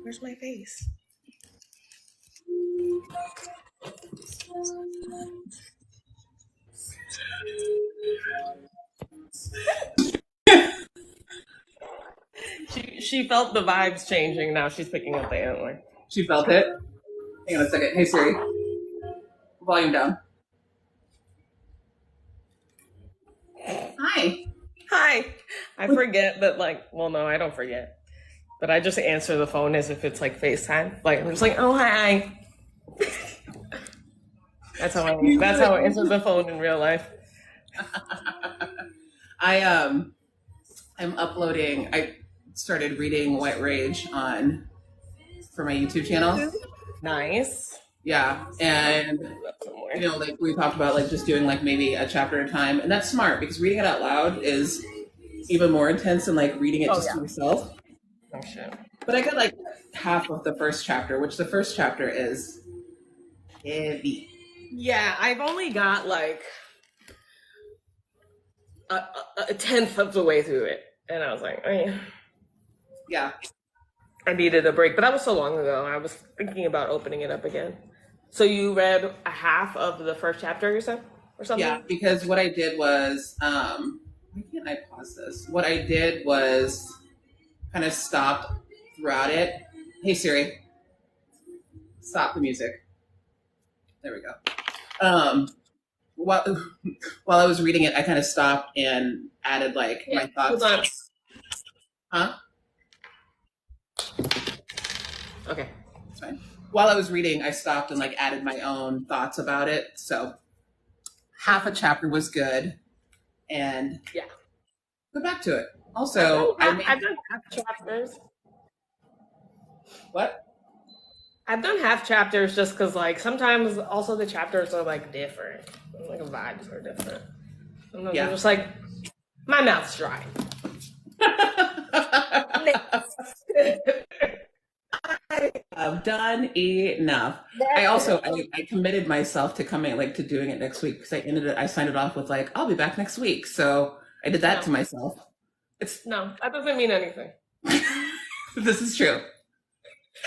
Where's my face? She felt the vibes changing. Now she's picking up the antler. She felt it? Hang on a second. Hey Siri. Volume down. Hi. Hi. I forget that, well, no, I don't forget. But I just answer the phone as if it's like FaceTime. Like, I'm just like, oh, hi. That's how I answer the phone in real life. I'm uploading. I started reading White Rage for my YouTube channel. Nice. Yeah, and like we talked about, like just doing like maybe a chapter at a time, and that's smart because reading it out loud is even more intense than like reading it to myself. Oh shit. But I got like half of the first chapter, which the first chapter is heavy. Yeah, I've only got like a tenth of the way through it, and I was like, yeah, I needed a break. But that was so long ago. I was thinking about opening it up again. So you read a half of the first chapter yourself, or something? Yeah, because what I did was, why can't I pause this? What I did was kind of stop throughout it. Hey Siri, stop the music. There we go. While I was reading it, I kind of stopped and added like my thoughts. Hold on. Huh? Okay. That's fine. While I was reading, I stopped and like added my own thoughts about it. So half a chapter was good, and yeah, go back to it. Also, I've done half chapters. What? I've done half chapters just because, like, sometimes also the chapters are like different, like the vibes are different. Sometimes I'm just like, my mouth's dry. I've done enough. I committed myself to coming, like, to doing it next week because I signed it off with like, I'll be back next week. So I did that to myself. No, that doesn't mean anything. This is true.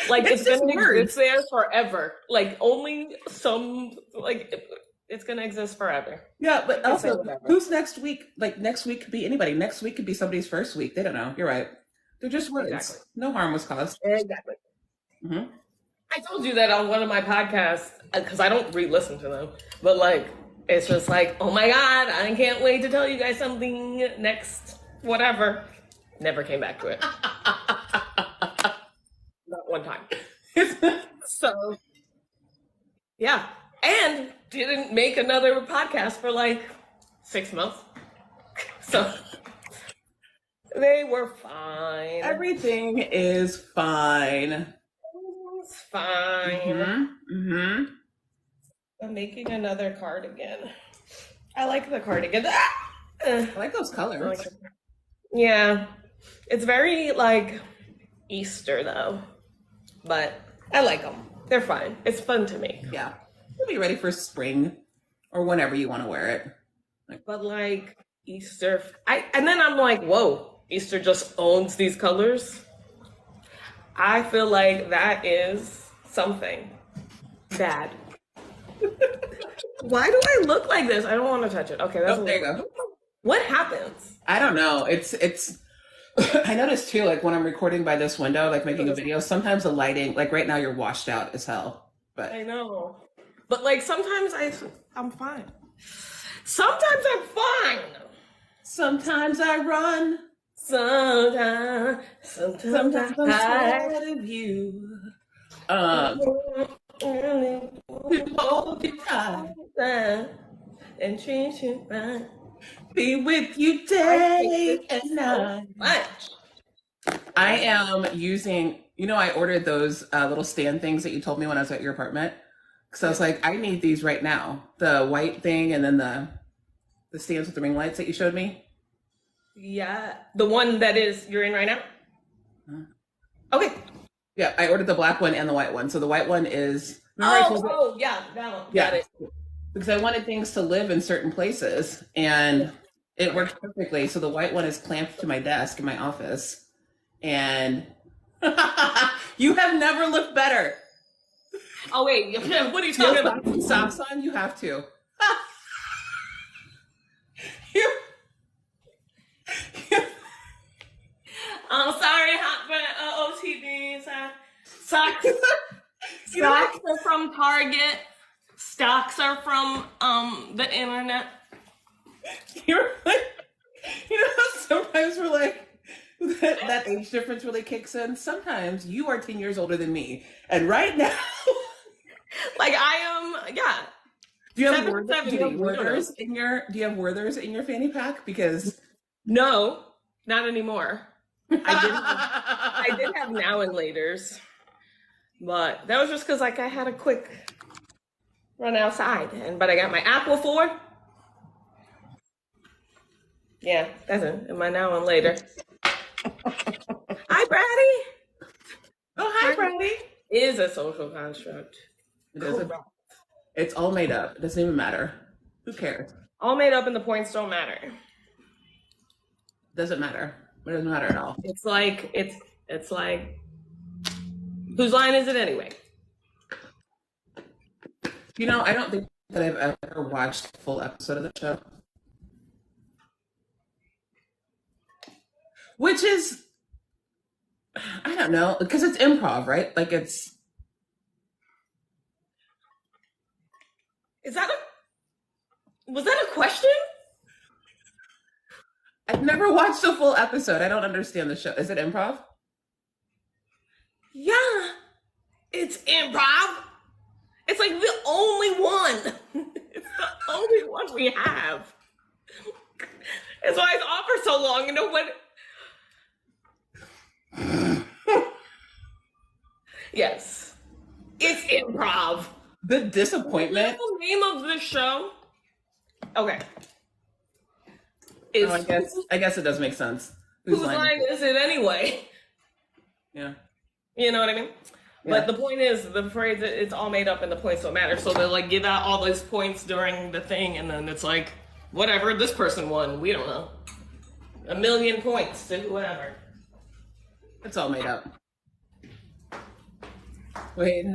Like, it's gonna exist there forever. Like, only some, like, it's gonna exist forever. Yeah, but also, who's next week? Like, next week could be anybody. Next week could be somebody's first week. They don't know. You're right. They're just words. Exactly. No harm was caused. Exactly. Mm-hmm. I told you that on one of my podcasts, because I don't re-listen to them, but like, it's just like, oh my God, I can't wait to tell you guys something next, whatever. Never came back to it. Not one time. So, yeah. And didn't make another podcast for like 6 months. So, they were fine. Everything is fine. It's fine. Mm-hmm. Mm-hmm. I'm making another cardigan. I like the cardigan. I like those colors. Yeah. It's very like Easter though. But I like them. They're fine. It's fun to make. Yeah. You'll be ready for spring or whenever you want to wear it. But like Easter, and then I'm like, whoa, Easter just owns these colors. I feel like that is something bad. Why do I look like this? I don't want to touch it. Okay, that's there you go. What happens? I don't know. It's I noticed too, like when I'm recording by this window, like making a video, sometimes the lighting, like right now you're washed out as hell. But I know. But like sometimes I'm fine. Sometimes I'm fine. Sometimes I run. Sometimes I'm tired of you. Hold you tight and treat you right. Be with you day and night. I am using, I ordered those little stand things that you told me when I was at your apartment. Because I was like, I need these right now. The white thing and then the stands with the ring lights that you showed me. Yeah. The one that you're in right now? Okay. Yeah, I ordered the black one and the white one. So the white one is... yeah, that one. Yeah. Got it. Because I wanted things to live in certain places. And it worked perfectly. So the white one is clamped to my desk in my office. And You have never looked better. Oh wait, what are you Do you talking have about? socks on? You have to. You- I'm sorry, hot OTD. Socks. You know what? Socks are from Target. Stocks are from the internet. You're like, sometimes we're like, that age difference really kicks in. Sometimes you are 10 years older than me. And right now, Like I am, yeah. do you have, 7, Werther, 7, do you have we don't know. Werthers in your do you have Werthers in your fanny pack? Because No, not anymore. I did have now and laters, but that was just because like I had a quick run outside, but I got my Aquaphor. Yeah, that's it. And my now and later. Hi, Brady. Oh, hi, Brandy. Is a social construct. It doesn't. It's all made up. It doesn't even matter. Who cares? All made up and the points don't matter. Doesn't matter. It doesn't matter at all. It's like it's like whose line is it anyway? You know, I don't think that I've ever watched a full episode of the show. Which is, I don't know, because it's improv, right? Like it's, Was that a question? I've never watched a full episode. I don't understand the show. Is it improv? Yeah. It's improv. It's like the only one. It's the only one we have. That's why it's on for so long and nobody. Yes. It's improv. The disappointment. The name of the show. Okay. Is Oh, I guess it does make sense. whose line is it anyway? Yeah. You know what I mean? Yeah. But the point is, the phrase it's all made up and the points don't matter. So they'll like give out all those points during the thing, and then it's like, whatever, this person won. We don't know. 1,000,000 points to whoever. It's all made up. Wait.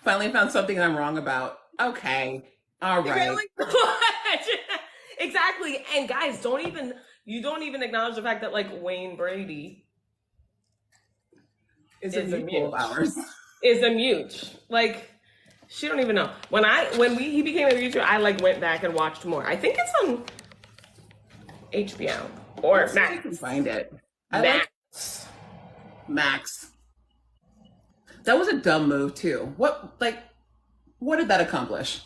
Finally found something I'm wrong about. Okay. All right. Really? Exactly. And guys, you don't even acknowledge the fact that like Wayne Brady Is is a a mutual of mute. ours. Is a mute. Like she don't even know. He became a mutual, I like went back and watched more. I think it's on HBO or Let's see if I can Max. find it. I like Max. Max. That was a dumb move too. What did that accomplish?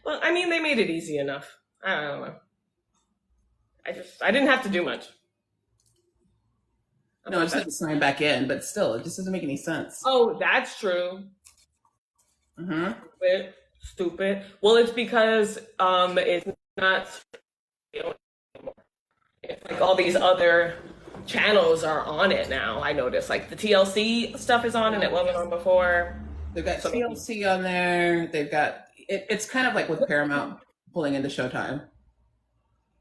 Well, I mean, they made it easy enough. I don't know. I didn't have to do much. No, I just had to sign back in, but still, it just doesn't make any sense. Oh, that's true. Mm-hmm. Stupid. Well, it's because it's not anymore. It's like all these other channels are on it now. I noticed like the TLC stuff is on and it wasn't on before. They've got TLC on there. They've got it's kind of like with Paramount pulling into Showtime.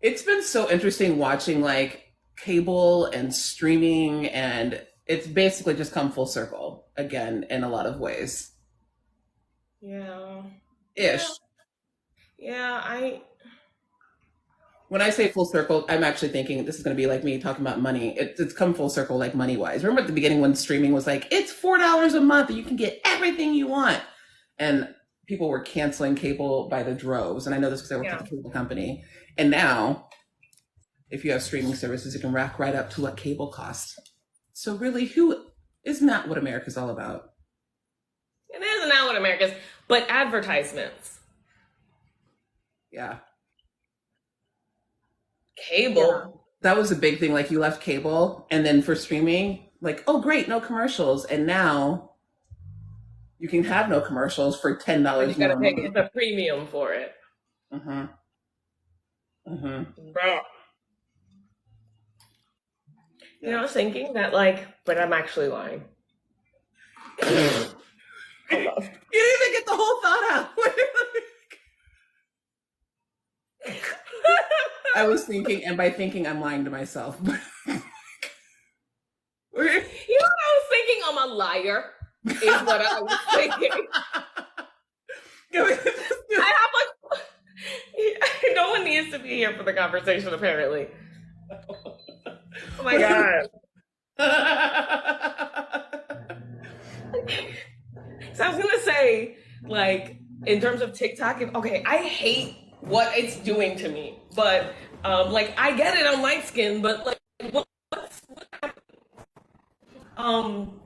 It's been so interesting watching like cable and streaming, and it's basically just come full circle again in a lot of ways. Yeah. Ish. Yeah, When I say full circle, I'm actually thinking this is going to be like me talking about money. It's come full circle, like money wise. Remember at the beginning when streaming was like, it's $4 a month and you can get everything you want. And people were canceling cable by the droves. And I know this because I work at the cable company. And now, if you have streaming services, it can rack right up to what cable costs. So really, isn't that what America's all about? it isn't that what America's, but advertisements. Yeah. Cable. Yeah. That was a big thing. Like you left cable, and then for streaming, like, oh great, no commercials. And now you can have no commercials for $10 You gotta more. pay the premium for it. Mm-hmm. Mm-hmm. You know, I was thinking that but I'm actually lying. You didn't even get the whole thought out. I was thinking, and by thinking, I'm lying to myself. You know what I was a liar, is what I was thinking. I have like, no one needs to be here for the conversation, apparently. Oh my God. So I was gonna say, like, in terms of TikTok, okay, I hate what it's doing to me, but like, I get it, I'm light skinned, but like, what happened?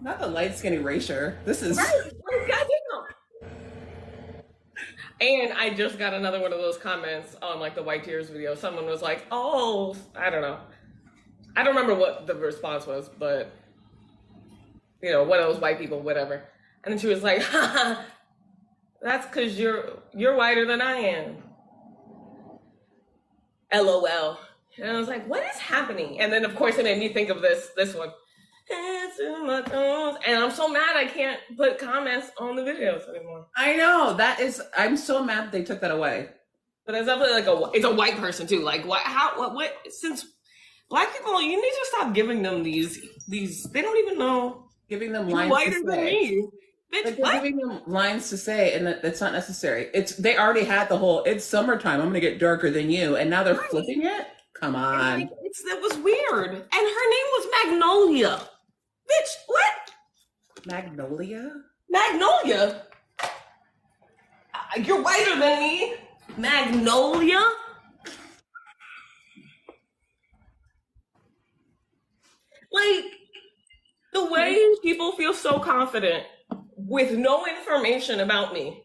Not the light skin erasure. This is Right, like, goddamn. And I just got another one of those comments on like the White Tears video. Someone was like, "Oh, I don't know. I don't remember what the response was, but you know, one of those white people, whatever." And then she was like, "Haha, that's because you're whiter than I am." LOL. And I was like, "What is happening?" And then of course it made me think of this one. It's in my toes. And I'm so mad I can't put comments on the videos anymore. I know I'm so mad that they took that away. But it's definitely like it's a white person too. Like what since black people, you need to stop giving them these they don't even know. Giving them You're lines whiter to than say. me. Bitch, Like what? they're giving them lines to say, and that's not necessary. They already had the whole "it's summertime, I'm gonna get darker than you," and now they're Right. flipping it. Come on, Like, that was weird. And her name was Magnolia. Bitch, what? Magnolia. Magnolia? You're whiter than me. Magnolia? Like, the way people feel so confident with no information about me.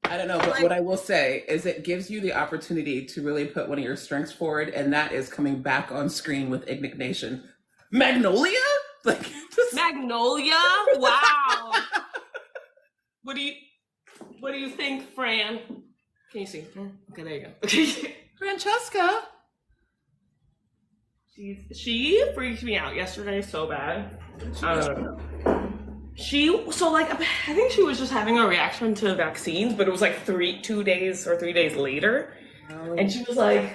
I don't know, but what I will say is it gives you the opportunity to really put one of your strengths forward, and that is coming back on screen with indignation. Magnolia? Like Magnolia? Wow. What do you think, Fran? Can you see? Okay, there you go. Francesca. She freaked me out yesterday so bad. I think she was just having a reaction to vaccines, but it was like 2 days or 3 days later. And she was like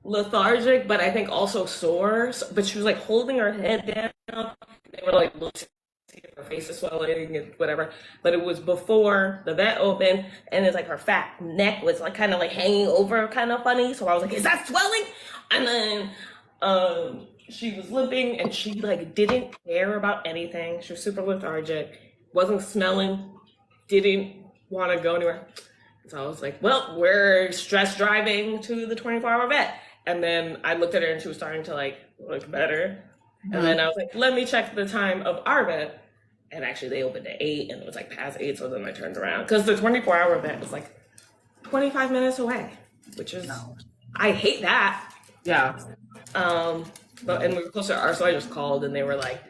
lethargic, but I think also sore. But she was like holding her head down. They were like looking at her face is swelling and whatever. But it was before the vet opened, and it's like her fat neck was like kind of like hanging over, kind of funny. So I was like, "Is that swelling?" And then she was limping, and she like didn't care about anything. She was super lethargic, wasn't smelling, didn't want to go anywhere. So I was like, "Well, we're stress driving to the 24-hour vet." And then I looked at her, and she was starting to like look better. And then I was like, "Let me check the time of our vet." And actually, they opened at 8, and it was like past 8. So then I turned around because the 24-hour vet was like 25 minutes away, which is I hate that. Yeah. And we were closer to ours, so I just called, and they were like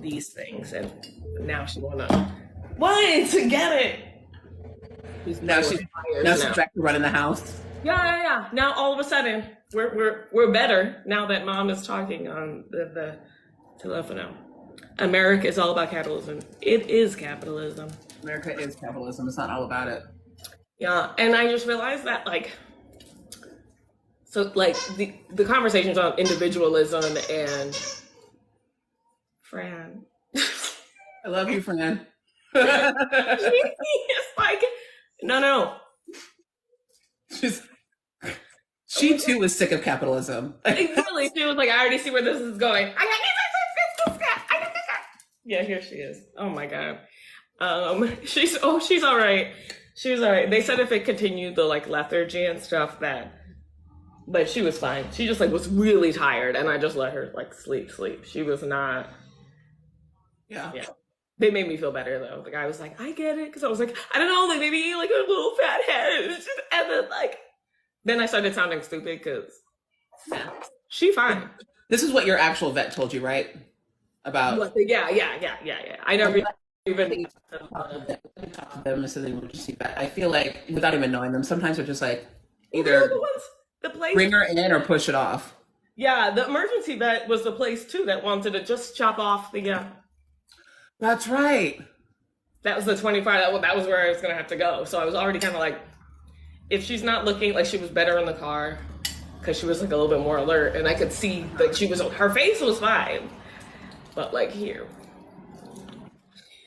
these things, and now she wanted to get it. Now she's back to running the house. Yeah. Now all of a sudden we're better now that mom is talking on the telephone. America is all about capitalism. It is capitalism. America is capitalism. It's not all about it. Yeah, and I just realized that so the conversations on individualism and Fran. I love you, Fran. It's like no. She too is sick of capitalism. Exactly. She was like, "I already see where this is going." Yeah, here she is. Oh my God. She's all right. She was all right. They said if it continued the like lethargy and stuff but she was fine. She just like was really tired, and I just let her like sleep. She was not. Yeah. They made me feel better though. The guy was like, "I get it," because I was like, I don't know, like maybe like a little fat head, and then I started sounding stupid because she fine. This is what your actual vet told you, right? About Yeah. I never even talk to them so they would just see that. I feel like without even knowing them, sometimes they're just like either the place bring her in or push it off. Yeah, the emergency vet was the place too that wanted to just chop off the. That's right. That was the 24. That was where I was gonna have to go. So I was already kind of like, if she's not looking like she was better in the car, because she was like a little bit more alert, and I could see that her face was fine. but like here.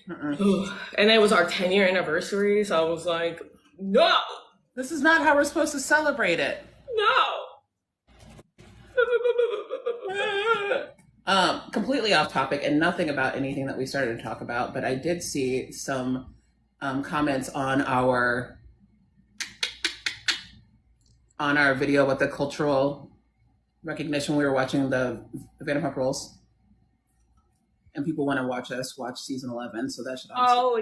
Mm-mm. And it was our 10-year anniversary, so I was like, no, This is not how we're supposed to celebrate it. no. Completely off topic and nothing about anything that we started to talk about, but I did see some comments on our video with the cultural recognition. We were watching the Vanderpump Rules, and people want to watch season 11, so that should obviously. Oh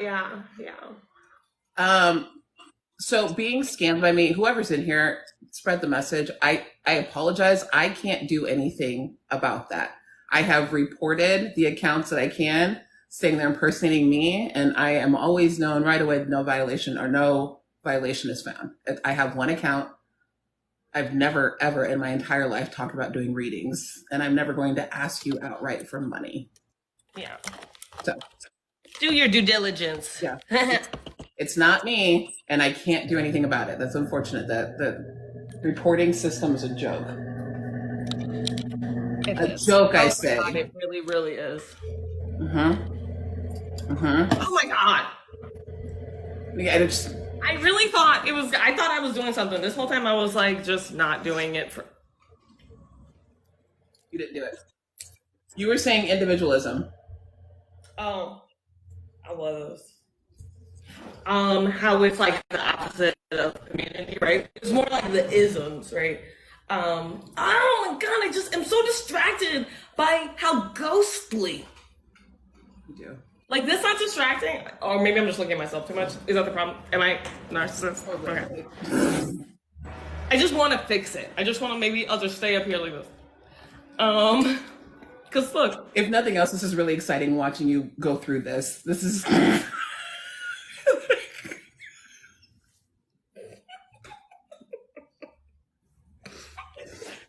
yeah. So being scammed by me, whoever's in here, spread the message. I apologize. I can't do anything about that. I have reported the accounts that I can, saying they're impersonating me, and I am always known right away. No violation is found. I have one account. I've never ever in my entire life talked about doing readings, and I'm never going to ask you outright for money. Yeah. So Do your due diligence. yeah. It's not me, and I can't do anything about it. That's unfortunate that the reporting system is a joke. Joke, I say. God, it really, really is. Mm-hmm. Oh my God. Yeah, it's, I really thought it was, I thought I was doing something. This whole time I was like, just not doing it for. you didn't do it. You were saying individualism. Oh, I was. How it's like the opposite of community, right? It's more like the isms, right? Oh my God, I just am so distracted by how ghostly. You do. Like, this not distracting? Or maybe I'm just looking at myself too much. Is that the problem? Am I narcissist? Okay. I just want to fix it. I just want to, maybe I'll just stay up here like this. Because look. If nothing else, this is really exciting watching you go through this. This is...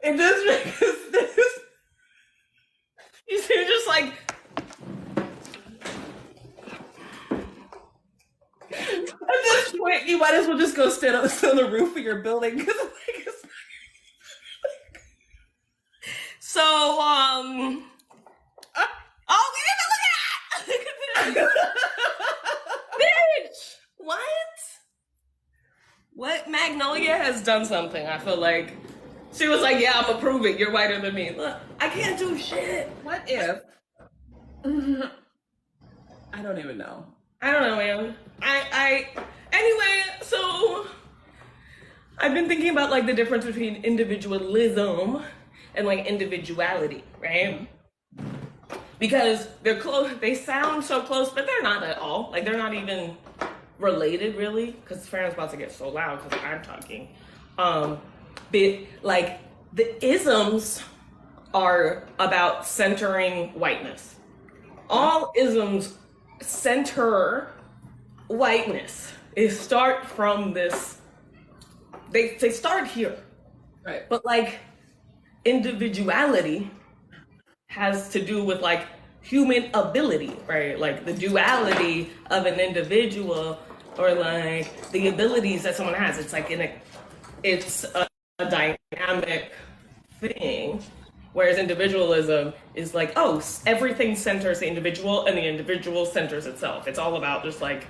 It just makes this. You see, just like. At this point, you might as well just go stand on the roof of your building. So, oh, look at that! Bitch! What? Magnolia has done something, I feel like. She was like, yeah, I'm gonna prove it. You're whiter than me. Look, I can't do shit. What if? I don't even know. I don't know, man. Anyway, so I've been thinking about like the difference between individualism and like individuality, right? Because they're close, they sound so close, but they're not at all. Like they're not even related really, because Farron's about to get so loud because I'm talking. But like the isms are about centering whiteness. All isms center whiteness. They start from this, they start here. Right. But like individuality has to do with like human ability, right? Like the duality of an individual or like the abilities that someone has. It's like it's a dynamic thing. Whereas individualism is like, oh, everything centers the individual and the individual centers itself. It's all about just like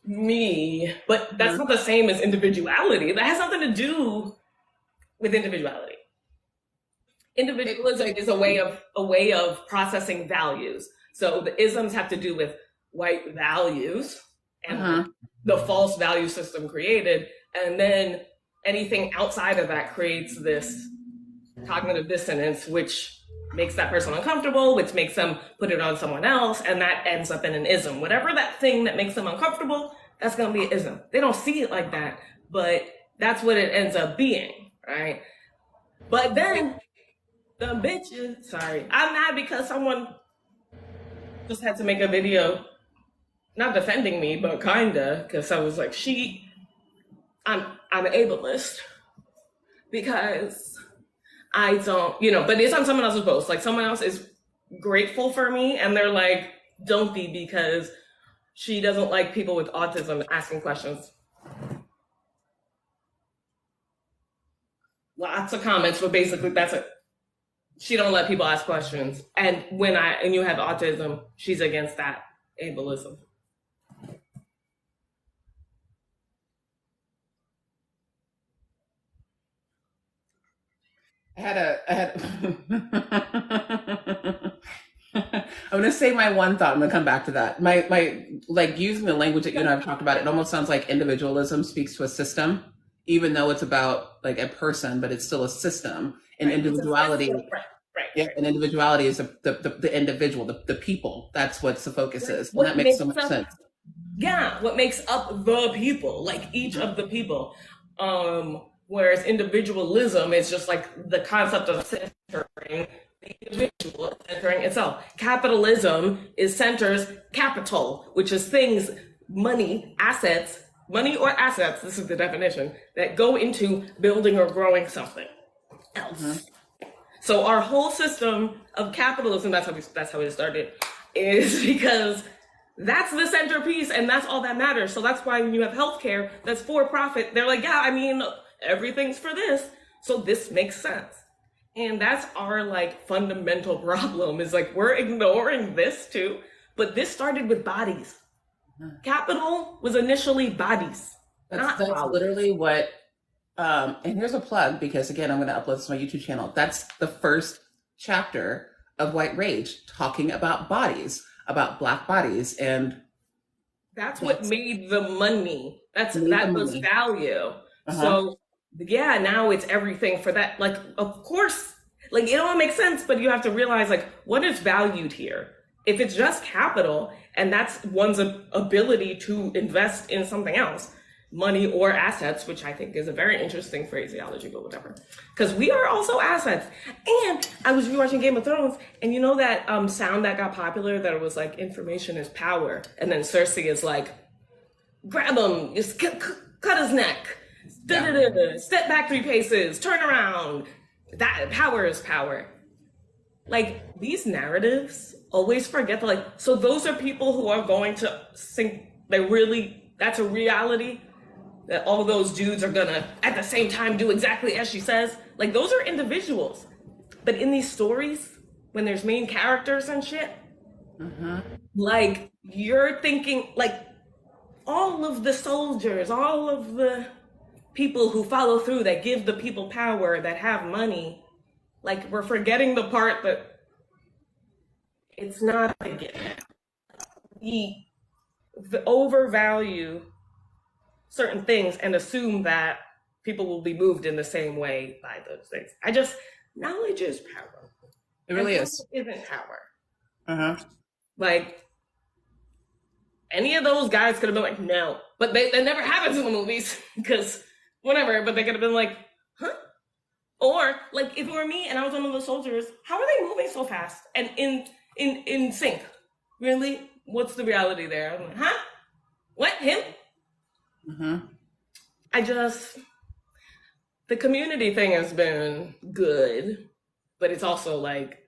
me. But that's not the same as individuality. That has nothing to do with individuality. Individualism is a way of processing values. So the isms have to do with white values and the false value system created. And then anything outside of that creates this cognitive dissonance, which makes that person uncomfortable, which makes them put it on someone else, and that ends up in an ism. Whatever that thing that makes them uncomfortable, that's gonna be an ism. They don't see it like that, but that's what it ends up being, right? But then the bitches, sorry, I'm mad because someone just had to make a video, not defending me, but kinda, because I was like, I'm ableist because I don't, but it's on someone else's post. Like someone else is grateful for me and they're like, don't be, because she doesn't like people with autism asking questions. Lots of comments, but basically that's it. She don't let people ask questions. And and you have autism, she's against that ableism. I'm gonna say my one thought. I'm gonna come back to that. My like using the language that you and I've talked about. It almost sounds like individualism speaks to a system, even though it's about like a person, but it's still a system. And Right. individuality, yeah, Right. and individuality is the individual, the people. That's what the focus is, and What that makes so makes much up sense. Yeah, what makes up the people, like each of the people. Whereas individualism is just like the concept of centering the individual, centering itself. Capitalism is centers capital, which is things, money, assets, money or assets, this is the definition, that go into building or growing something Mm-hmm. else. So our whole system of capitalism, that's how it started, is because that's the centerpiece and that's all that matters. So that's why when you have healthcare that's for profit, they're like, yeah, I mean, everything's for this. So this makes sense. And that's our like fundamental problem is like we're ignoring this too. But this started with bodies. Capital was initially bodies, not That's dollars. literally what. And here's a plug because again, I'm going to upload this to my YouTube channel. That's the first chapter of White Rage, talking about bodies, about Black bodies, and That's what that's made the money. made the That was money. value. Uh-huh. So yeah, now it's everything for that. Like, of course, like it all makes sense, but you have to realize like what is valued here. If it's just capital and that's one's ability to invest in something else, money or assets, which I think is a very interesting phraseology, but whatever. Because we are also assets. And I was rewatching Game of Thrones, and you know that sound that got popular that it was like information is power, and then Cersei is like, grab him, just cut his neck, Yeah. step back 3 paces, turn around. That power is power. Like these narratives always forget that like so those are people who are going to think they really that's a reality that all those dudes are gonna at the same time do exactly as she says. Like those are individuals. But in these stories, when there's main characters and shit, Mm-hmm. like you're thinking like all of the soldiers, all of the people who follow through that give the people power that have money, like we're forgetting the part that it's not a gift. We overvalue certain things and assume that people will be moved in the same way by those things. Knowledge is power. It really And is. power isn't power. Uh-huh. Like, any of those guys could have been like, no. But that never happens in the movies because whatever, but they could have been like, huh? Or like if it were me and I was one of the soldiers, how are they moving so fast and in sync? Really? What's the reality there? I'm like, huh? What? Him? Mm-hmm. The community thing has been good, but it's also like,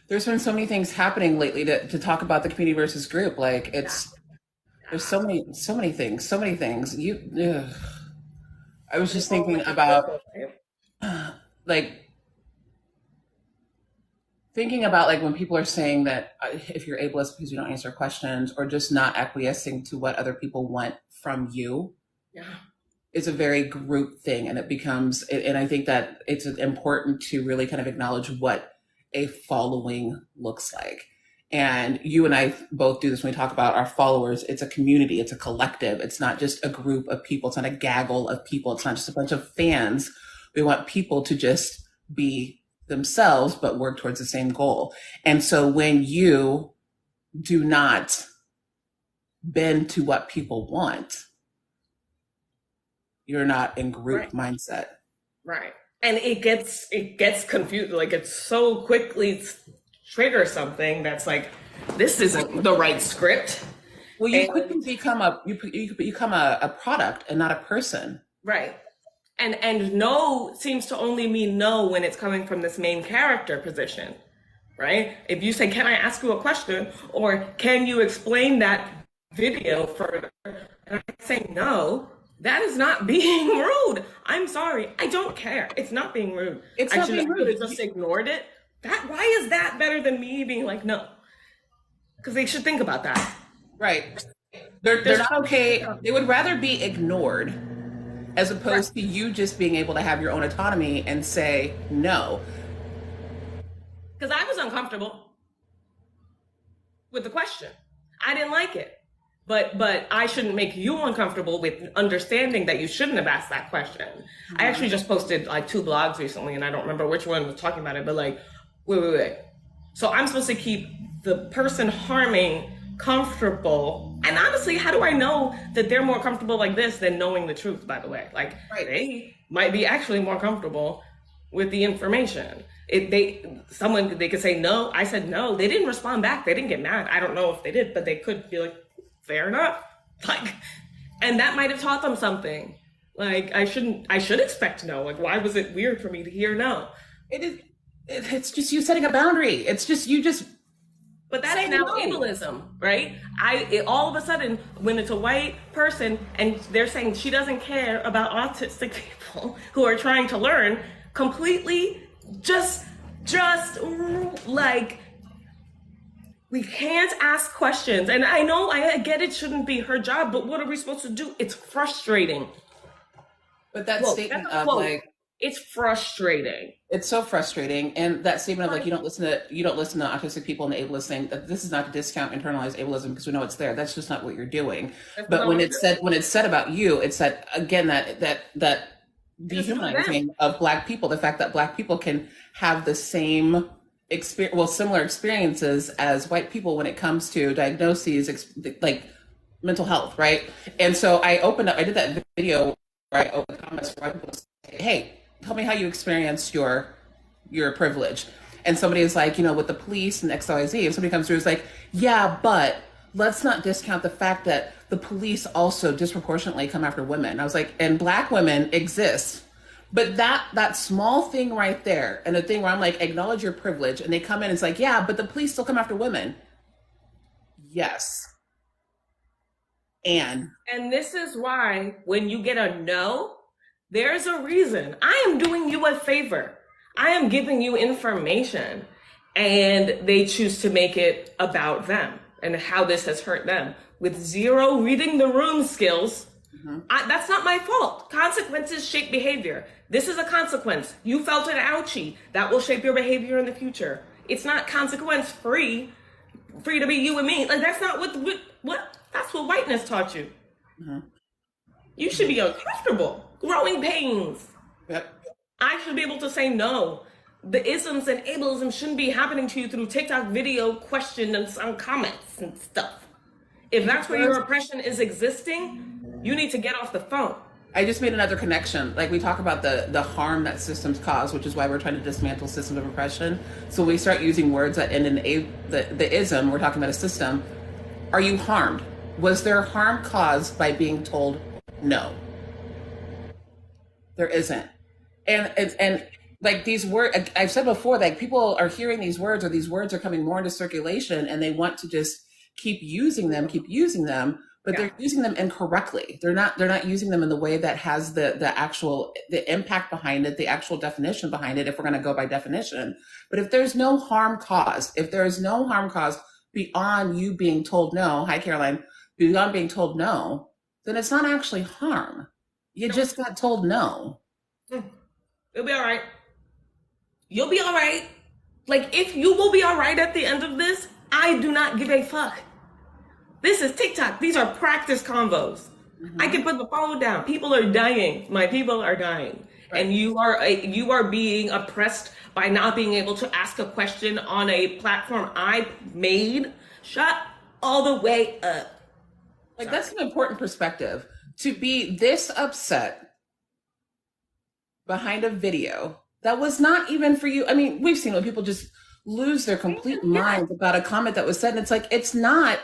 There's been so many things happening lately to talk about the community versus group. Like there's so many things, so many things. Ugh. I was just it's all thinking like a about circle, right? like thinking about like when people are saying that if you're ableist because you don't answer questions or just not acquiescing to what other people want from you Yeah. is a very group thing, and it becomes and I think that it's important to really kind of acknowledge what a following looks like. And you and I both do this when we talk about our followers. It's a community, it's a collective, it's not just a group of people, it's not a gaggle of people, it's not just a bunch of fans. We want people to just be themselves but work towards the same goal. And so when you do not bend to what people want, you're not in group Right. mindset. Right. And it gets confused. Like it so quickly triggers something that's like, this isn't the right script. Well, you quickly And become you become a product and not a person. right. And no seems to only mean no when it's coming from this main character position. Right? If you say, can I ask you a question? Or can you explain that video further? And I say no, That is not being rude. I'm sorry. I don't care. It's not being rude. It's I not should being have rude. just ignored it. Why is that better than me being like, no? Because they should think about that. Right. They're not okay. They would rather be ignored as opposed to you just being able to have your own autonomy and say no. Because I was uncomfortable with the question. I didn't like it. But I shouldn't make you uncomfortable with understanding that you shouldn't have asked that question. Mm-hmm. I actually just posted like 2 blogs recently, and I don't remember which one was talking about it, but like, wait. So I'm supposed to keep the person harming comfortable. And honestly, how do I know that they're more comfortable like this than knowing the truth, by the way? Like, They might be actually more comfortable with the information. They could say no. I said no. They didn't respond back. They didn't get mad. I don't know if they did, but they could be like, fair enough. Like, and that might have taught them something. Like, I should expect no. Like, why was it weird for me to hear no? It's just you setting a boundary. It's just you just. But that ain't now ableism, right? All of a sudden, when it's a white person and they're saying she doesn't care about autistic people who are trying to learn, completely just like, we can't ask questions. And I know, I get it shouldn't be her job, but what are we supposed to do? It's frustrating. But that statement of like, it's frustrating. It's so frustrating. And that statement of like, you don't listen to autistic people and the ableist thing, that this is not to discount internalized ableism because we know it's there. That's just not what you're doing. But when it's said about you, it's said again, that dehumanizing of Black people, the fact that Black people can have the same similar experiences as white people when it comes to diagnoses, like mental health, right? And so I did that video where I opened comments where people say, hey, tell me how you experienced your privilege. And somebody is like, with the police and XYZ, and somebody comes through and is like, yeah, but let's not discount the fact that the police also disproportionately come after women. And I was like, and Black women exist. But that small thing right there, and the thing where I'm like, acknowledge your privilege, and they come in and it's like, yeah, but the police still come after women. Yes. And this is why when you get a no, there's a reason. I am doing you a favor. I am giving you information, and they choose to make it about them and how this has hurt them with zero reading the room skills. Mm-hmm. That's not my fault. Consequences shape behavior. This is a consequence. You felt an ouchie. That will shape your behavior in the future. It's not consequence free to be you and me. Like, that's not what that's what whiteness taught you. Mm-hmm. You should be uncomfortable. Growing pains. Yep. I should be able to say no. The isms and ableism shouldn't be happening to you through TikTok video question and some comments and stuff. If that's where your oppression is existing, you need to get off the phone. I just made another connection. Like, we talk about the harm that systems cause, which is why we're trying to dismantle systems of oppression. So we start using words that end in the ism, we're talking about a system. Are you harmed? Was there harm caused by being told no? There isn't. And like these words, I've said before, like people are hearing these words, or these words are coming more into circulation, and they want to just keep using them, but they're using them incorrectly. They're not using them in the way that has the impact behind it, the actual definition behind it, if we're going to go by definition. But if there's no harm caused, beyond you being told no, hi Caroline, beyond being told no, then it's not actually harm. You just got told no. It'll be all right. You'll be all right. Like, if you will be all right at the end of this, I do not give a fuck. This is TikTok. These are practice convos. Mm-hmm. I can put the phone down. People are dying. My people are dying. Right. And you are being oppressed by not being able to ask a question on a platform I made. Shut all the way up. Like, that's an important perspective. To be this upset behind a video that was not even for you. I mean, we've seen when people just lose their complete minds about a comment that was said, and it's like, it's not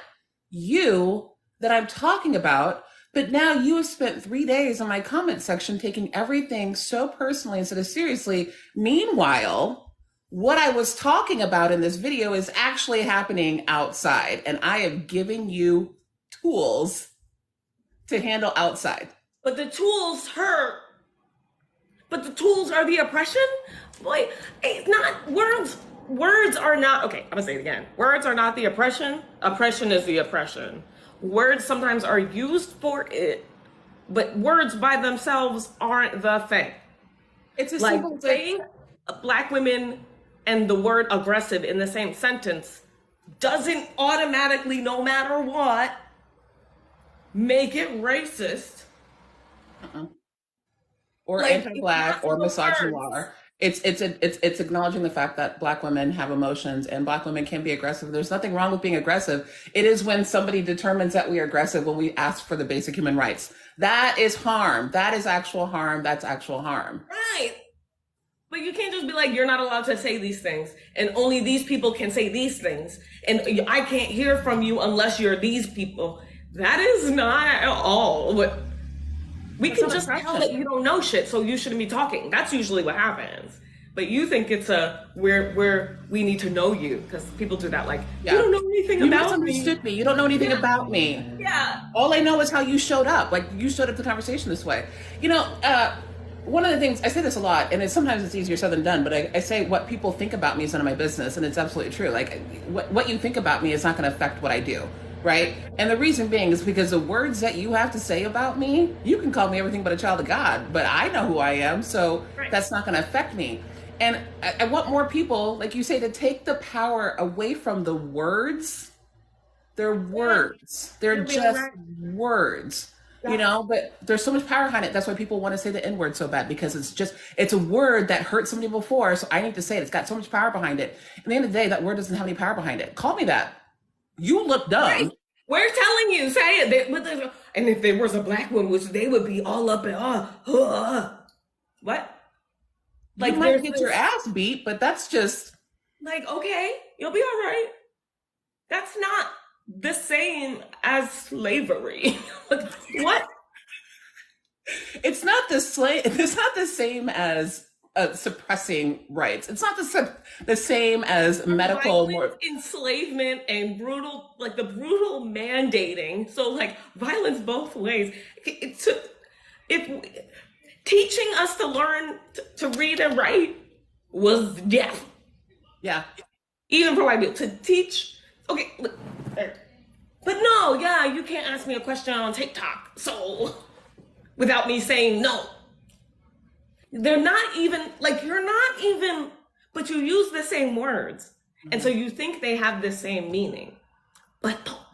you that I'm talking about, but now you have spent 3 days on my comment section taking everything so personally instead of seriously. Meanwhile, what I was talking about in this video is actually happening outside, and I am giving you tools to handle outside. But the tools hurt. But the tools are the oppression? Boy, it's not words. Words are not, okay, I'm gonna say it again. Words are not the oppression. Oppression is the oppression. Words sometimes are used for it, but words by themselves aren't the thing. It's a Like simple saying black women and the word aggressive in the same sentence doesn't automatically, no matter what, make it racist. or Like, anti-black or misogynoir. It's acknowledging the fact that black women have emotions and black women can be aggressive. There's nothing wrong with being aggressive. It is when somebody determines that we are aggressive when we ask for the basic human rights. That is harm. That is actual harm. That's actual harm. right. But you can't just be like, you're not allowed to say these things, and only these people can say these things, and I can't hear from you unless you're these people. That is not at all what we can just tell that you don't know shit, so you shouldn't be talking. That's usually what happens. But you think it's we need to know you because people do that. Like, you don't know anything You about misunderstood me. You don't know anything about me. Yeah. All I know is how you showed up. Like you showed up to the conversation this way. You know, one of the things I say this a lot, and sometimes it's easier said than done. But I say what people think about me is none of my business, and it's absolutely true. Like what you think about me is not going to affect what I do, right? And the reason being is because the words that you have to say about me, you can call me everything but a child of God, but I know who I am, so that's not going to affect me. And I want more people, like you say, to take the power away from the words. They're words. They're just words. You know, but there's so much power behind it. That's why people want to say the N word so bad, because it's a word that hurt somebody before. So I need to say it. It's got so much power behind it. At the end of the day, that word doesn't have any power behind it. Call me that. You look dumb. Right. We're telling you, say it. And if there was a black one, which they would be all up in, what? Like, you might get your ass beat, but that's just like, okay, you'll be all right. That's not the same as slavery. What? It's not the same as suppressing rights. It's not the same as medical enslavement and brutal, like the brutal mandating. So like violence both ways. If teaching us to learn to read and write was death. Yeah. Even for white people to teach. Okay. But no, yeah, you can't ask me a question on TikTok. So without me saying no. They're not even, like, you're not even, but you use the same words. Mm-hmm. And so you think they have the same meaning. But the words.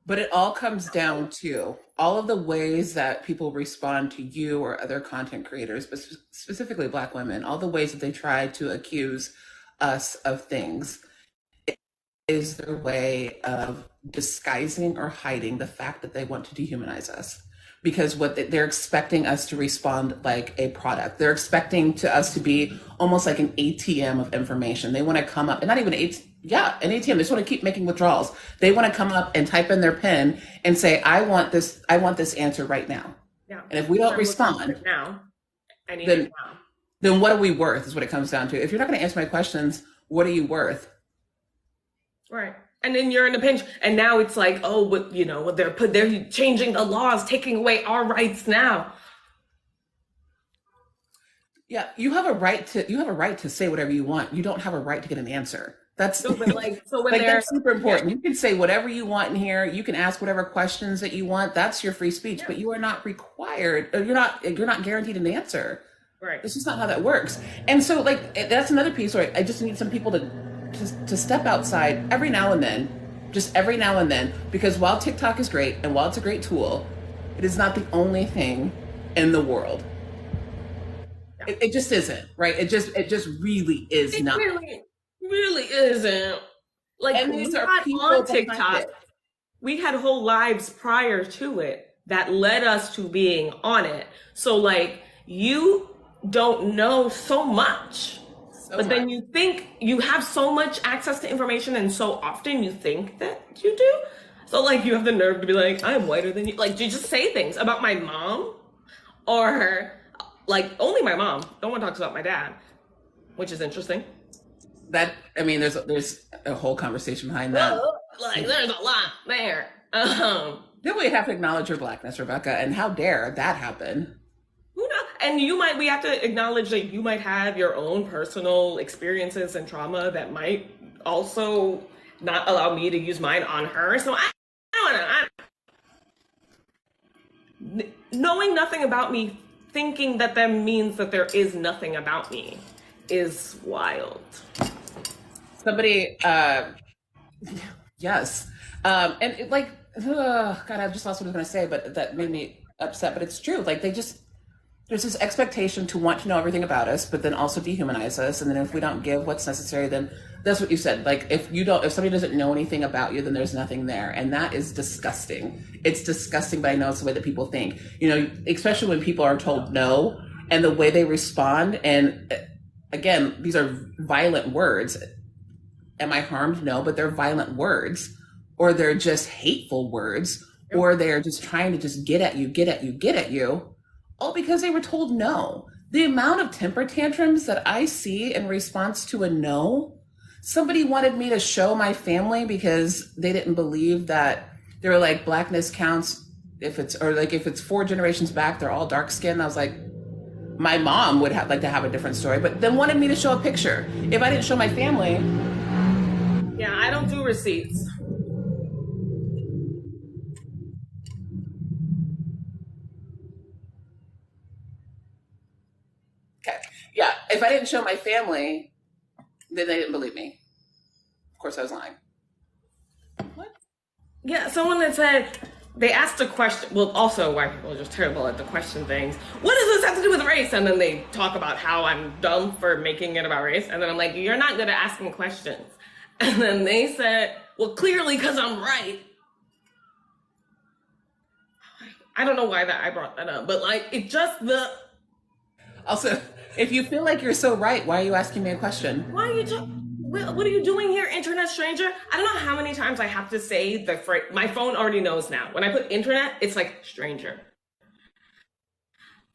But it all comes down to all of the ways that people respond to you or other content creators, but specifically Black women, all the ways that they try to accuse us of things is their way of disguising or hiding the fact that they want to dehumanize us. Because what they're expecting us to respond like a product. They're expecting us to be almost like an ATM of information. They want to come up, and not even an ATM. They just want to keep making withdrawals. They want to come up and type in their PIN and say, I want this answer right now. Yeah. And if we don't respond, then what are we worth is what it comes down to. If you're not going to answer my questions, what are you worth? Right. And then you're in a pinch, and now it's like, oh, but you know, they're changing the laws, taking away our rights now. Yeah, you have a right to say whatever you want. You don't have a right to get an answer. That's that's super important. Yeah. You can say whatever you want in here. You can ask whatever questions that you want. That's your free speech, but you are not required. You're not guaranteed an answer. Right. This is not how that works. And so, like, that's another piece where I just need some people to step outside every now and then, because while TikTok is great and while it's a great tool, it is not the only thing in the world. Yeah. It just isn't, right? It just really is not. Really isn't. Like, and these are people on TikTok. We had whole lives prior to it that led us to being on it. So like, you don't know so much. But then you think you have so much access to information, and so often you think that you do. So like, you have the nerve to be like, I'm whiter than you. Like, you just say things about my mom, or like only my mom. No one talks about my dad, which is interesting. There's a whole conversation behind that. Like, there's a lot there. Then we have to acknowledge your blackness, Rebecca, and how dare that happen? Who knows? And we have to acknowledge that you might have your own personal experiences and trauma that might also not allow me to use mine on her. So I don't know. Knowing nothing about me, thinking that means that there is nothing about me is wild. Somebody, yes. And like, God, I just lost what I was going to say, but that made me upset. But it's true. Like there's this expectation to want to know everything about us, but then also dehumanize us. And then if we don't give what's necessary, then that's what you said. Like if somebody doesn't know anything about you, then there's nothing there. And that is disgusting. It's disgusting, but I know it's the way that people think, especially when people are told no and the way they respond. And again, these are violent words. Am I harmed? No, but they're violent words, or they're just hateful words, or they're just trying to just get at you, all because they were told no. The amount of temper tantrums that I see in response to a no. Somebody wanted me to show my family because they didn't believe that they were like, blackness counts if it's 4 generations back, they're all dark skinned. I was like, my mom would like to have a different story, but then wanted me to show a picture. If I didn't show my family. Yeah, I don't do receipts. Okay. Yeah, if I didn't show my family, then they didn't believe me. Of course, I was lying. What? Yeah, someone that said, they asked a question. Well, also white people are just terrible at the question things. What does this have to do with race? And then they talk about how I'm dumb for making it about race. And then I'm like, you're not good at asking questions. And then they said, well, clearly because I'm right. I don't know why I brought that up, but like, it just Also, if you feel like you're so right, why are you asking me a question? Why are you what are you doing here, internet stranger? I don't know how many times I have to say the phrase. My phone already knows now. When I put internet, it's like stranger.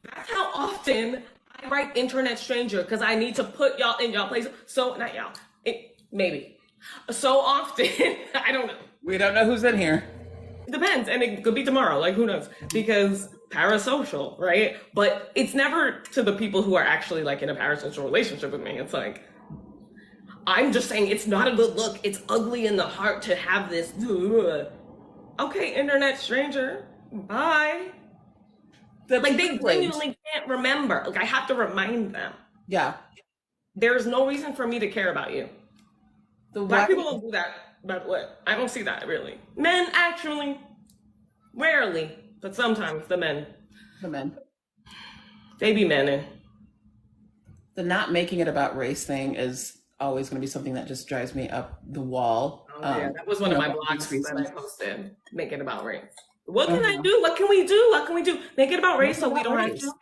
That's how often I write internet stranger, because I need to put y'all in y'all place. So, not y'all. Maybe. So often, I don't know. We don't know who's in here. It depends, and it could be tomorrow, like who knows? Because parasocial, right? But it's never to the people who are actually like in a parasocial relationship with me. It's like, I'm just saying it's not a good look. It's ugly in the heart to have this. Okay, internet stranger, bye. Like they genuinely can't remember. Like I have to remind them. Yeah. There's no reason for me to care about you. Black people don't do that. But what? I don't see that really. Men actually, rarely, but sometimes the men. They be men. The not making it about race thing is always going to be something that just drives me up the wall. Oh, yeah, that was one of my blogs that I posted. Make it about race. What can I do? What can we do? What can we do? Make it about race so we don't have to.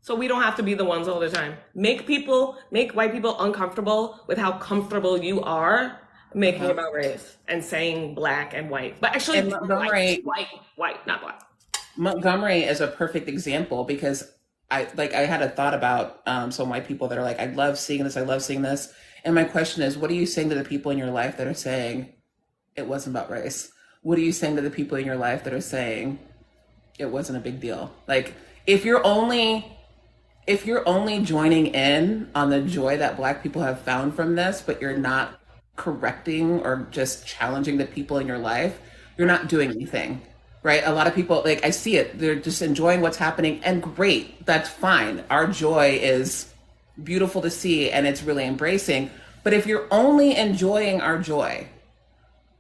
So we don't have to be the ones all the time. Make white people uncomfortable with how comfortable you are making it about race and saying black and white. But actually, white, not black. Montgomery is a perfect example because I had a thought about some white people that are like, I love seeing this. And my question is, what are you saying to the people in your life that are saying it wasn't about race? What are you saying to the people in your life that are saying it wasn't a big deal? Like, if you're only joining in on the joy that Black people have found from this, but you're not correcting or just challenging the people in your life, you're not doing anything, right? A lot of people, like, I see it, they're just enjoying what's happening, and great, that's fine. Our joy is beautiful to see, and it's really embracing. But if you're only enjoying our joy,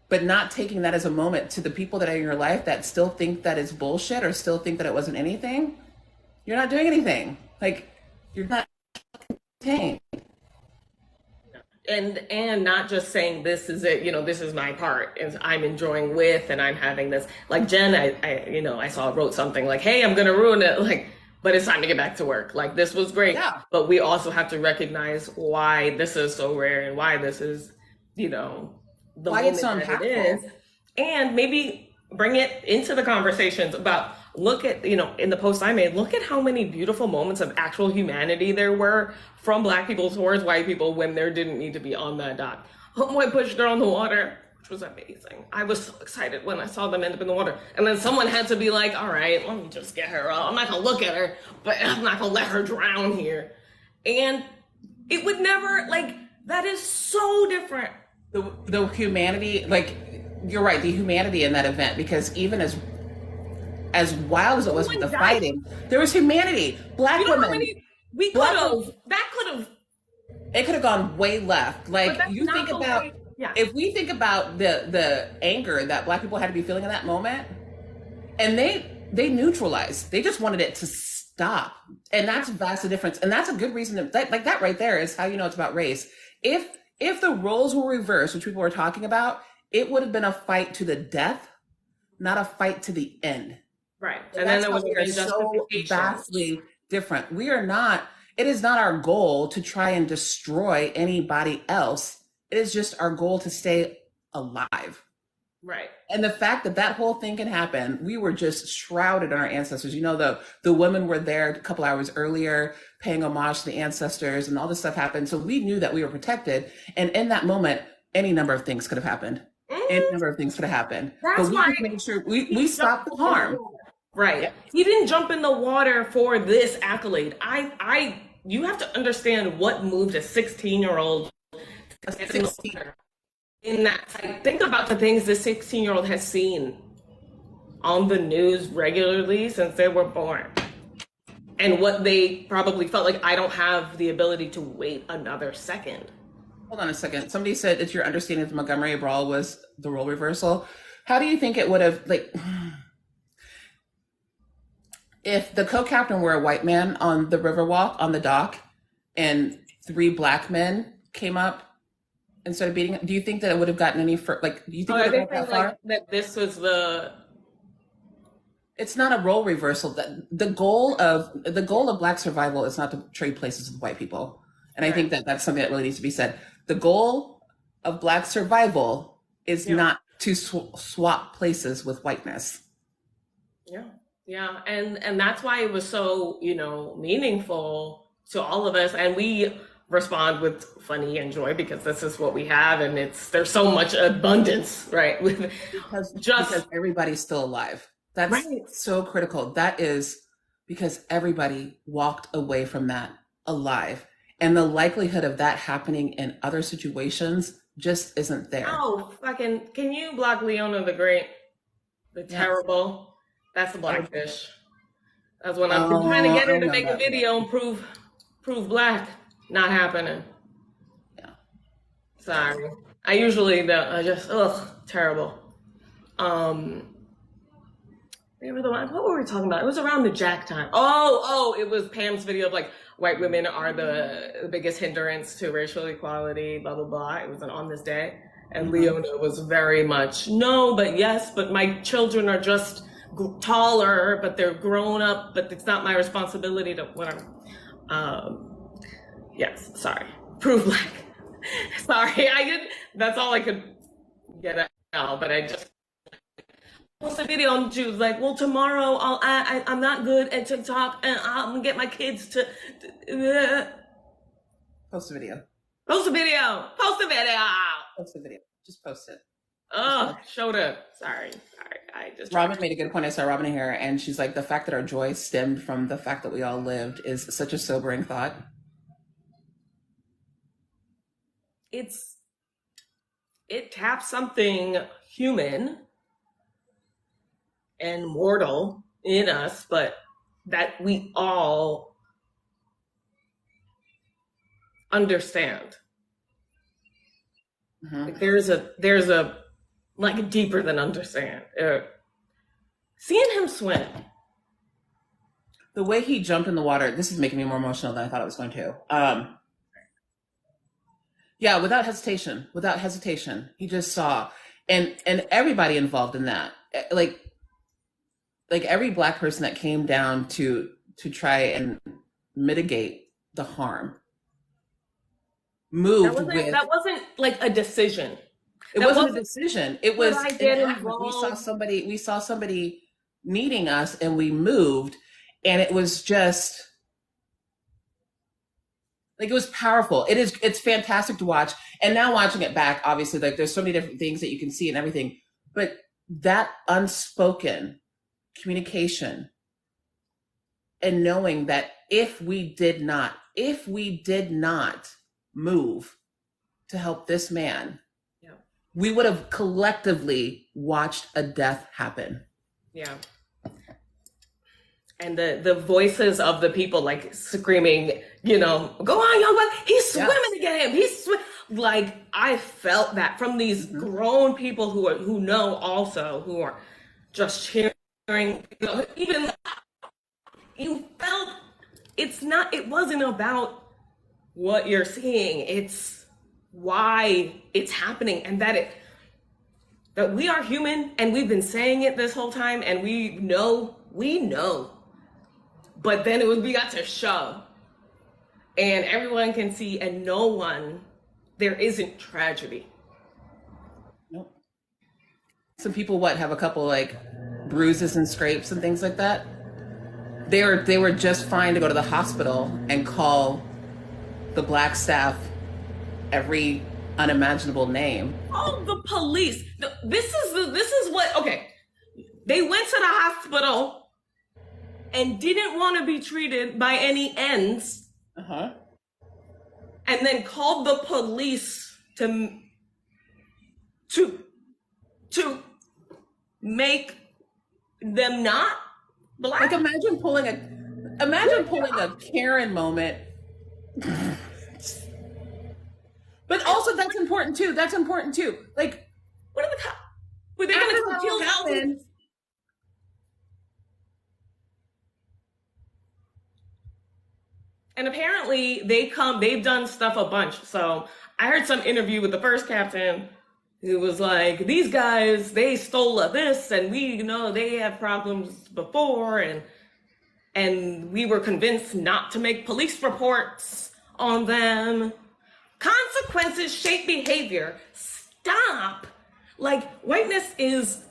but not taking that as a moment to the people that are in your life that still think that it's bullshit or still think that it wasn't anything, you're not doing anything. Like, you're not contained. And not just saying this is it, this is my part, is I'm enjoying with, and I'm having this, like Jen, I wrote something like, hey, I'm gonna ruin it, like, but it's time to get back to work. Like, this was great, but we also have to recognize why this is so rare and why this is, why it's so impactful. And maybe bring it into the conversations about, look at, in the post I made, look at how many beautiful moments of actual humanity there were from Black people towards white people when there didn't need to be on that dock. Homeboy pushed her on the water. which was amazing. I was so excited when I saw them end up in the water. And then someone had to be like, all right, let me just get her up. I'm not going to look at her, but I'm not going to let her drown here. And it would never, like, that is so different. The humanity, like, you're right, the humanity in that event, because even as wild as it was with the fighting, there was humanity. Black women. We could have, that could have. It could have gone way left. Like, you think about, if we think about the anger that Black people had to be feeling in that moment, and they neutralized. They just wanted it to stop. And that's vastly difference. And that's a good reason to, like that right there is how you know it's about race. If the roles were reversed, which people were talking about, it would have been a fight to the death, not a fight to the end. Right. And then there was so vastly different. It is not our goal to try and destroy anybody else. It is just our goal to stay alive. Right. And the fact that whole thing can happen, we were just shrouded in our ancestors. You know, the women were there a couple hours earlier paying homage to the ancestors, and all this stuff happened. So we knew that we were protected. And in that moment, any number of things could have happened. Any number of things could have happened. That's but we made sure we stopped the harm. Right. Yeah. He didn't jump in the water for this accolade. You have to understand what moved a 16-year-old in that. Think about the things this 16-year-old has seen on the news regularly since they were born. And what they probably felt like, I don't have the ability to wait another second. Hold on a second. Somebody said it's your understanding that the Montgomery Brawl was the role reversal. How do you think it would have, like, if the co-captain were a white man on the Riverwalk on the dock and 3 Black men came up and started beating him, do you think that it would have gotten any do you think it would have gone that far? That this was it's not a role reversal. The goal of Black survival is not to trade places with white people. And I think that that's something that really needs to be said. The goal of Black survival is not to swap places with whiteness. Yeah. Yeah. And that's why it was so, meaningful to all of us. And we respond with funny and joy because this is what we have. And there's so much abundance, right? Because everybody's still alive. That's so critical. That is because everybody walked away from that alive. And the likelihood of that happening in other situations just isn't there. Oh, can you block Leona the Great? The terrible. That's the Blackfish. That's when I'm trying to get her to make a video and prove Black. Not happening. Yeah. Sorry. I usually terrible. What were we talking about? It was around the Jack time. Oh, it was Pam's video of like white women are the biggest hindrance to racial equality, blah, blah, blah. It was on this day. And Leona was very much, no, but yes, but my children are just taller, but they're grown up, but it's not my responsibility to whatever. Yes, sorry. Prove Black. Sorry, that's all I could get at now, but I just post a video and she was like, well, tomorrow I'm not good at TikTok and I'm gonna get my kids to post a video. Post a video. Post a video. Post a video. Just post it. Oh, showed up. Sorry. Robin made a good point. I saw Robin here, and she's like, the fact that our joy stemmed from the fact that we all lived is such a sobering thought. It taps something human and mortal in us, but that we all understand. Mm-hmm. Like there's a like deeper than understand. Seeing him swim. The way he jumped in the water, this is making me more emotional than I thought it was going to. Yeah, without hesitation. He just saw. And everybody involved in that. Like every Black person that came down to try and mitigate the harm moved that wasn't like a decision. It wasn't a decision. It was we saw somebody needing us and we moved, and it was just Like it was powerful. It's fantastic to watch. And now watching it back, obviously, like there's so many different things that you can see and everything. But that unspoken communication and knowing that if we did not move to help this man, Yeah. we would have collectively watched a death happen. Yeah. And the voices of the people like screaming, you know, go on, young man, he's swimming again. Like I felt that from these grown people who know also, who are just cheering, you know, even you felt it wasn't about what you're seeing, it's why it's happening, and that we are human, and we've been saying it this whole time, and we know. But then we got to show, and everyone can see, and there isn't tragedy. Nope. Some people have a couple like bruises and scrapes and things like that. They were just fine to go to the hospital and call the Black staff every unimaginable name. Oh, the police. This is what, okay. They went to the hospital and didn't want to be treated by any ends. Uh-huh. And then called the police to make them not Black. Like imagine pulling a Karen moment. But also that's important too. Like What are the cops? Were they going to kill Calvin? And apparently they've done stuff a bunch. So I heard some interview with the first captain who was like, these guys, they stole this, and they have problems before, and we were convinced not to make police reports on them. Consequences shape behavior. Stop. Like, whiteness is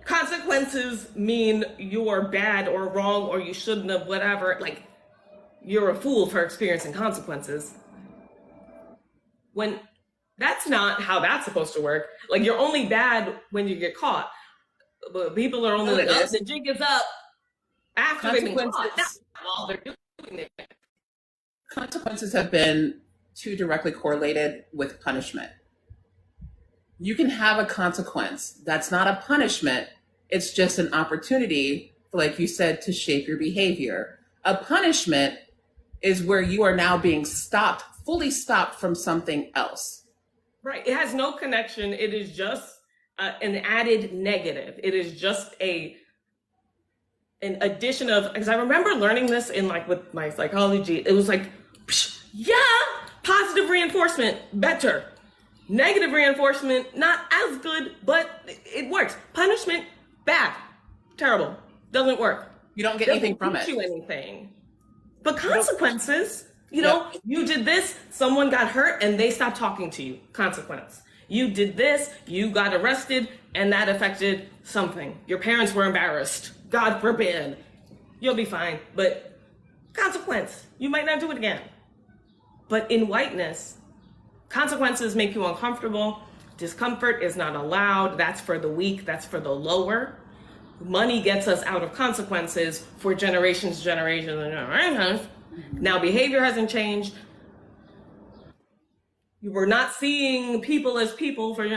consequences mean you're bad or wrong or you shouldn't have, whatever. Like, you're a fool for experiencing consequences. When that's not how that's supposed to work. Like, you're only bad when you get caught. But people are only the jig is up after they've been caught. That's while they're doing it. Consequences have been too directly correlated with punishment. You can have a consequence. That's not a punishment. It's just an opportunity, like you said, to shape your behavior. A punishment is where you are now being fully stopped from something else. Right. It has no connection. It is just an added negative. It is just an addition of, because I remember learning this with my psychology. It was like, yeah, positive reinforcement, better. Negative reinforcement, not as good, but it works. Punishment, bad, terrible, doesn't work. You don't get anything from it. Doesn't teach you anything. But consequences, you did this, someone got hurt, and they stopped talking to you. Consequence. You did this, you got arrested, and that affected something. Your parents were embarrassed. God forbid. You'll be fine, but consequence. You might not do it again. But in whiteness, consequences make you uncomfortable. Discomfort is not allowed. That's for the weak. That's for the lower. Money gets us out of consequences for generations. Now behavior hasn't changed. We're not seeing people as people for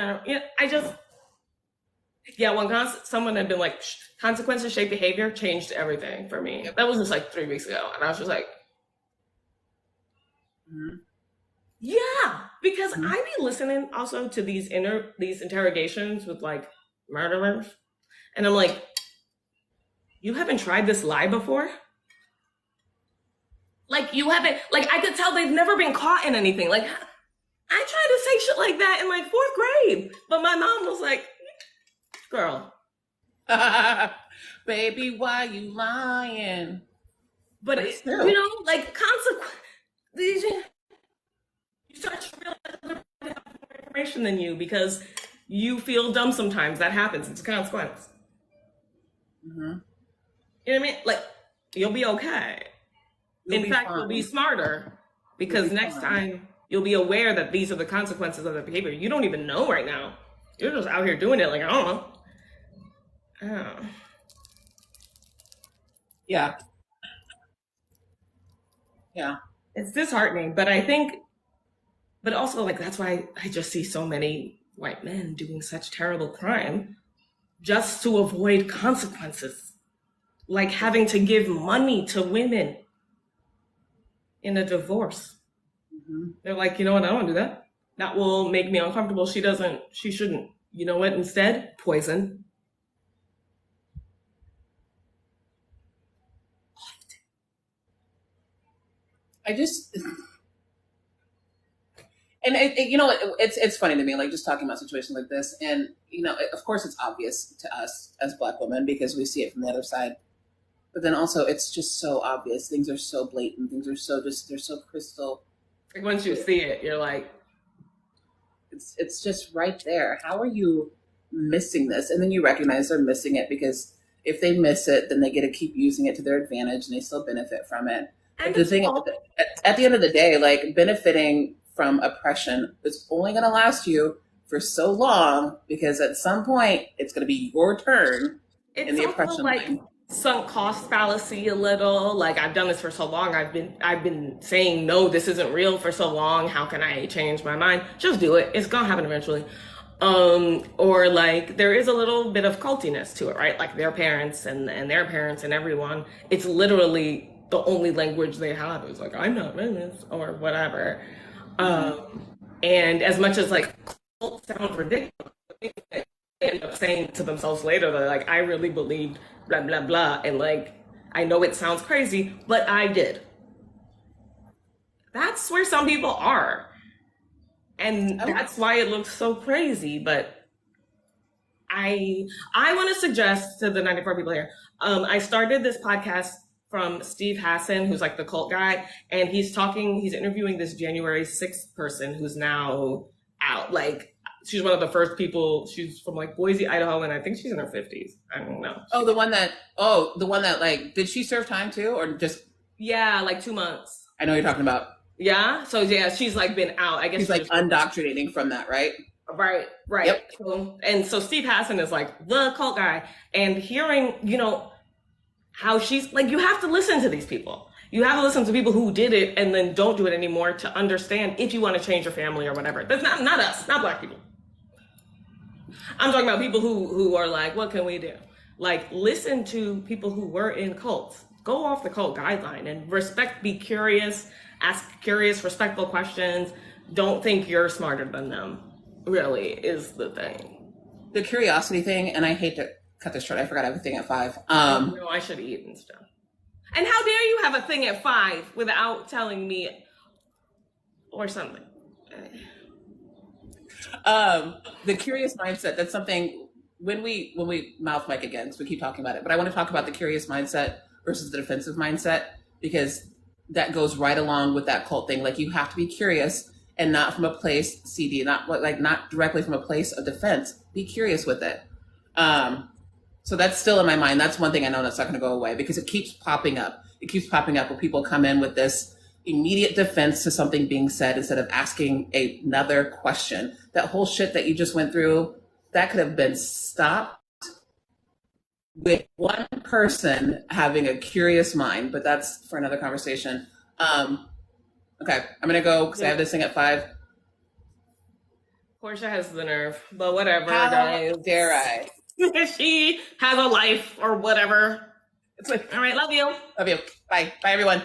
someone had been like, consequences shape behavior, changed everything for me. That was just 3 weeks ago. And I was just like, yeah, because I be listening also to these interrogations with murderers. And I'm like, you haven't tried this lie before? You haven't, I could tell they've never been caught in anything. I tried to say shit like that in 4th grade, but my mom was like, girl. Baby, why you lying? But consequence, you start to realize they have more information than you because you feel dumb sometimes. That happens. It's a consequence. Mm-hmm. You know what I mean? You'll be okay. In fact, you'll be smarter because You'll be next fine. time you'll be aware that these are the consequences of the behavior. You don't even know right now. You're just out here doing it like, I don't know. Oh. Yeah. Yeah. It's disheartening, but I think, but also like that's why I just see so many white men doing such terrible crime just to avoid consequences, like having to give money to women in a divorce. Mm-hmm. They're like, you know what? I don't do that. That will make me uncomfortable. She shouldn't. You know what? Instead, poison. I just, and it's funny to me, like just talking about situations like this, and of course, it's obvious to us as Black women because we see it from the other side. But then also, it's just so obvious. Things are so blatant. Things are they're so crystal. Like once you see it, you're like, it's just right there. How are you missing this? And then you recognize they're missing it because if they miss it, then they get to keep using it to their advantage and they still benefit from it. and But the thing at the end of the day, like benefiting from oppression is only going to last you for so long because at some point it's going to be your turn in the it's also oppression like line. sunk cost fallacy a little. Like I've done this for so long. I've been saying no, this isn't real for so long. How can I change my mind? Just do it. It's gonna happen eventually. Or like there is a little bit of cultiness to it, right? Like their parents and their parents and everyone. It's literally the only language they have is like I'm not feminist or whatever. And as much as like cult sounds ridiculous, they end up saying to themselves later, they're like, I really believed blah blah blah, and like I know it sounds crazy, but I did. That's where some people are, and that's why it looks so crazy. But I want to suggest to the 94 people here. I started this podcast from Steve Hassan, who's like the cult guy, and he's interviewing this January 6th person who's now out. Like she's one of the first people. She's from like Boise, Idaho, and I think she's in her 50s. I don't know. The one that like, did she serve time too, or just? Yeah, like 2 months. I know what you're talking about. Yeah. So yeah, she's like been out. I guess she's like undoctrinating from that, right? Right. Yep. So Steve Hassan is like the cult guy, and hearing, how she's like, you have to listen to these people. You have to listen to people who did it and then don't do it anymore to understand if you want to change your family or whatever. That's not us, not Black people. I'm talking about people who are like, what can we do? Like, listen to people who were in cults. Go off the cult guideline and be curious, ask curious, respectful questions. Don't think you're smarter than them, really, is the thing. The curiosity thing, and I hate to cut this short. I forgot I have a thing at 5. No, I should eat and stuff. And how dare you have a thing at 5 without telling me or something? The curious mindset, that's something when we mouth mic again, so we keep talking about it, but I want to talk about the curious mindset versus the defensive mindset, because that goes right along with that cult thing. Like you have to be curious and not from a place not directly from a place of defense. Be curious with it. So that's still in my mind. That's one thing I know that's not going to go away because it keeps popping up. It keeps popping up where people come in with this immediate defense to something being said instead of asking another question. That whole shit that you just went through, that could have been stopped with one person having a curious mind, but that's for another conversation. Okay, I'm going to go because I have this thing at 5. Portia has the nerve, but whatever, How guys. dare I? She has a life or whatever. It's like, all right, love you. Love you. Bye. Bye, everyone.